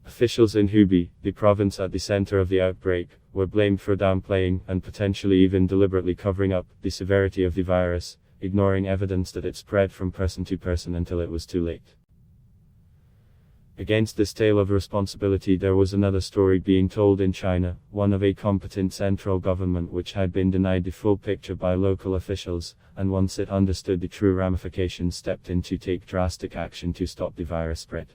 Officials in Hubei, the province at the center of the outbreak, were blamed for downplaying and potentially even deliberately covering up the severity of the virus, ignoring evidence that it spread from person to person until it was too late. Against this tale of responsibility, there was another story being told in China, one of a competent central government which had been denied the full picture by local officials, and once it understood the true ramifications, stepped in to take drastic action to stop the virus spread.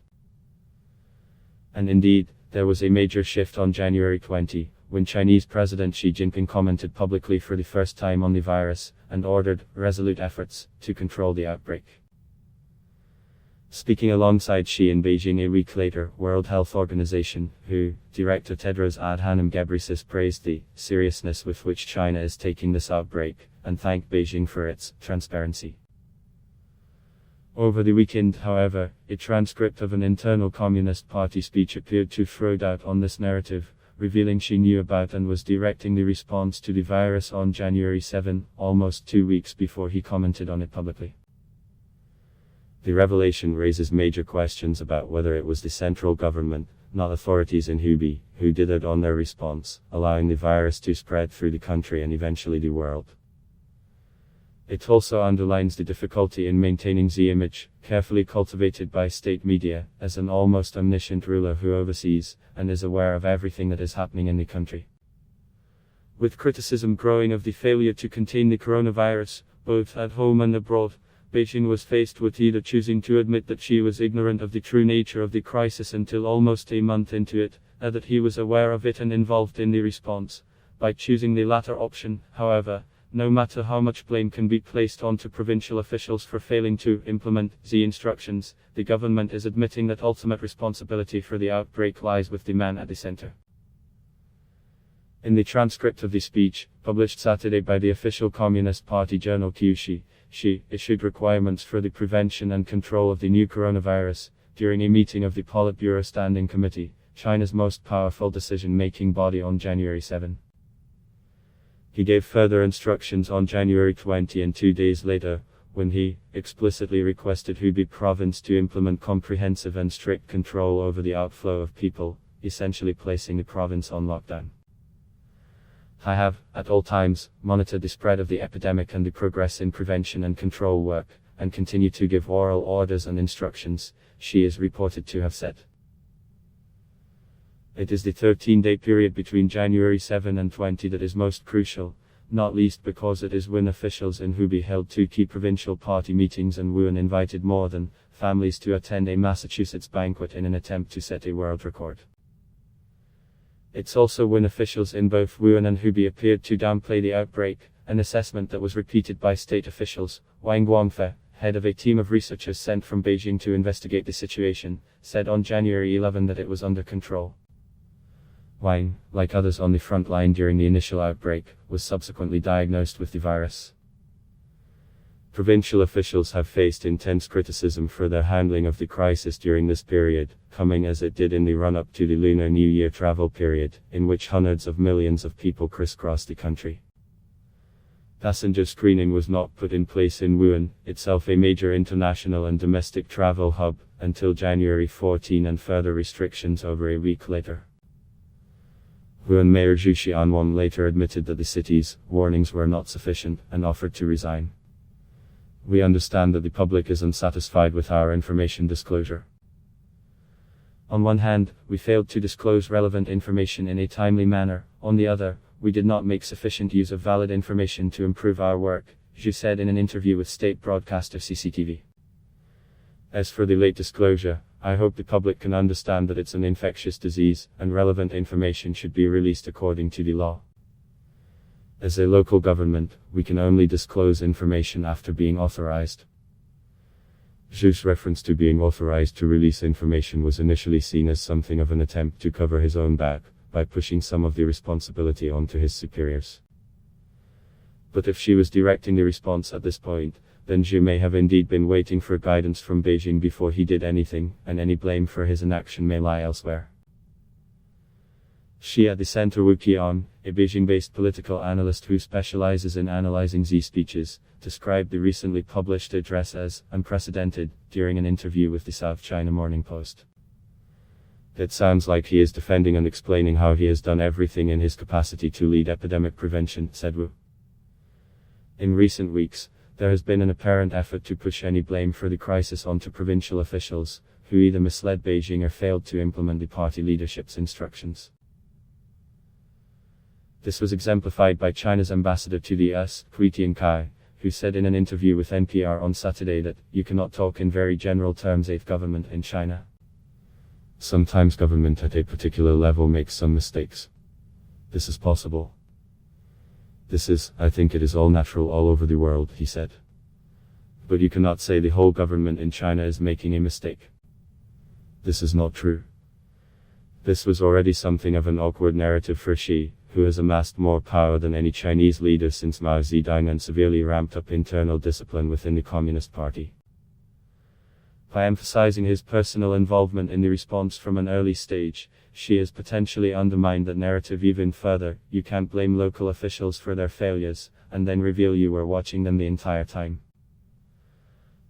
And indeed, there was a major shift on January 20, when Chinese President Xi Jinping commented publicly for the first time on the virus, and ordered resolute efforts to control the outbreak. Speaking alongside Xi in Beijing a week later, World Health Organization, WHO Director Tedros Adhanom Ghebreyesus praised the seriousness with which China is taking this outbreak, and thanked Beijing for its transparency. Over the weekend, however, a transcript of an internal Communist Party speech appeared to throw doubt on this narrative, revealing Xi knew about and was directing the response to the virus on January 7, almost 2 weeks before he commented on it publicly. The revelation raises major questions about whether it was the central government, not authorities in Hubei, who did it on their response, allowing the virus to spread through the country and eventually the world. It also underlines the difficulty in maintaining the image, carefully cultivated by state media, as an almost omniscient ruler who oversees, and is aware of everything that is happening in the country. With criticism growing of the failure to contain the coronavirus, both at home and abroad, Beijing was faced with either choosing to admit that Xi was ignorant of the true nature of the crisis until almost a month into it, or that he was aware of it and involved in the response. By choosing the latter option, however, no matter how much blame can be placed onto provincial officials for failing to implement the instructions, the government is admitting that ultimate responsibility for the outbreak lies with the man at the center. In the transcript of the speech, published Saturday by the official Communist Party journal Qixi, Xi issued requirements for the prevention and control of the new coronavirus, during a meeting of the Politburo Standing Committee, China's most powerful decision-making body, on January 7. He gave further instructions on January 20 and 2 days later, when he explicitly requested Hubei province to implement comprehensive and strict control over the outflow of people, essentially placing the province on lockdown. I have, at all times, monitored the spread of the epidemic and the progress in prevention and control work, and continue to give oral orders and instructions, Xi is reported to have said. It is the 13-day period between January 7 and 20 that is most crucial, not least because it is when officials in Hubei held 2 key provincial party meetings and Wuhan invited more than families to attend a Massachusetts banquet in an attempt to set a world record. It's also when officials in both Wuhan and Hubei appeared to downplay the outbreak, an assessment that was repeated by state officials. Wang Guangfe, head of a team of researchers sent from Beijing to investigate the situation, said on January 11 that it was under control. Wang, like others on the front line during the initial outbreak, was subsequently diagnosed with the virus. Provincial officials have faced intense criticism for their handling of the crisis during this period, coming as it did in the run-up to the Lunar New Year travel period, in which hundreds of millions of people crisscrossed the country. Passenger screening was not put in place in Wuhan, itself a major international and domestic travel hub, until January 14, and further restrictions over a week later. Wuhan Mayor Zhu Xianwang later admitted that the city's warnings were not sufficient, and offered to resign. We understand that the public is unsatisfied with our information disclosure. On one hand, we failed to disclose relevant information in a timely manner, on the other, we did not make sufficient use of valid information to improve our work, Zhu said in an interview with state broadcaster CCTV. As for the late disclosure, I hope the public can understand that it's an infectious disease, and relevant information should be released according to the law. As a local government, we can only disclose information after being authorized. Zhu's reference to being authorized to release information was initially seen as something of an attempt to cover his own back, by pushing some of the responsibility onto his superiors. But if she was directing the response at this point, then Zhu may have indeed been waiting for guidance from Beijing before he did anything, and any blame for his inaction may lie elsewhere. Xi at the center. Wu Qian, a Beijing-based political analyst who specializes in analyzing Xi speeches, described the recently published address as unprecedented, during an interview with the South China Morning Post. It sounds like he is defending and explaining how he has done everything in his capacity to lead epidemic prevention, said Wu. In recent weeks, there has been an apparent effort to push any blame for the crisis onto provincial officials, who either misled Beijing or failed to implement the party leadership's instructions. This was exemplified by China's ambassador to the US, Hui Tiankai, who said in an interview with NPR on Saturday that, "You cannot talk in very general terms of government in China. Sometimes government at a particular level makes some mistakes. This is possible. I think it is all natural all over the world," he said. "But you cannot say the whole government in China is making a mistake. This is not true." This was already something of an awkward narrative for Xi, who has amassed more power than any Chinese leader since Mao Zedong and severely ramped up internal discipline within the Communist Party. By emphasizing his personal involvement in the response from an early stage, Xi has potentially undermined that narrative even further. You can't blame local officials for their failures, and then reveal you were watching them the entire time.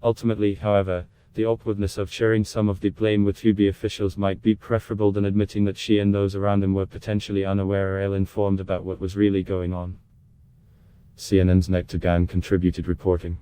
Ultimately, however, the awkwardness of sharing some of the blame with Hubei officials might be preferable than admitting that Xi and those around him were potentially unaware or ill-informed about what was really going on. CNN's Nek Tagan contributed reporting.